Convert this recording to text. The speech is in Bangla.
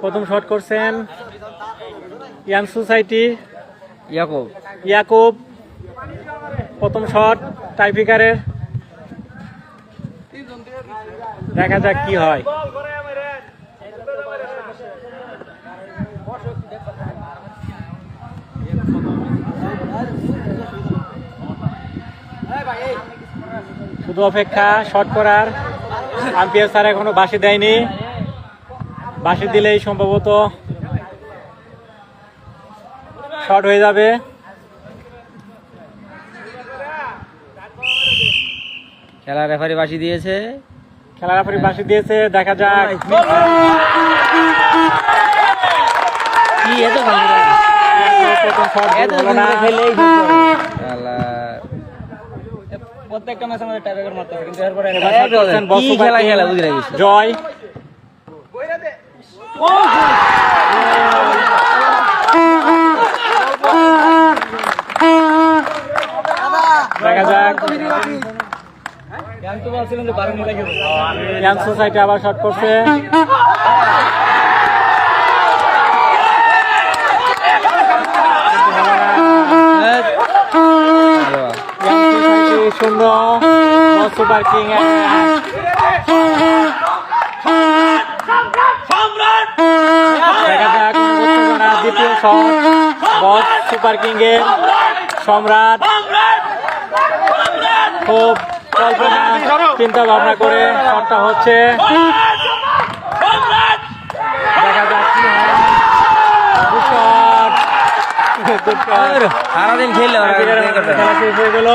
প্রথম শট করছেন ইয়াং সোসাইটি ইয়াকুব। প্রথম শট টাইব্রেকারের, দেখা যাক কি হয়। শুধু অপেক্ষা শট করার। আম্পায়ার স্যার এখনো বাঁশি দেয়নি, বাঁশি দিলেই সম্ভবত শট হয়ে যাবে। খেলার রেফারি বাঁশি দিয়েছে, দেখা যাক। কি এত প্রত্যেকটা ম্যাচ আমাদের টাইব্রেকার মারতেছে, কিন্তু এরপরে কি খেলা খেলা বুঝি না কিছু। জয় দেখা যাক। ইয়াং সোসাইটি আবার শট করছে। শূন্য সুপার কিং দেখা যাক দ্বিতীয় শট বস সুপার কিং এর সম্রাট। খুব কল্পনা চিন্তা ভাবনা করে শটটা হচ্ছে, দেখা যাক কি হয়। সারাদিন খেলে খেলা শেষ হয়ে গেল।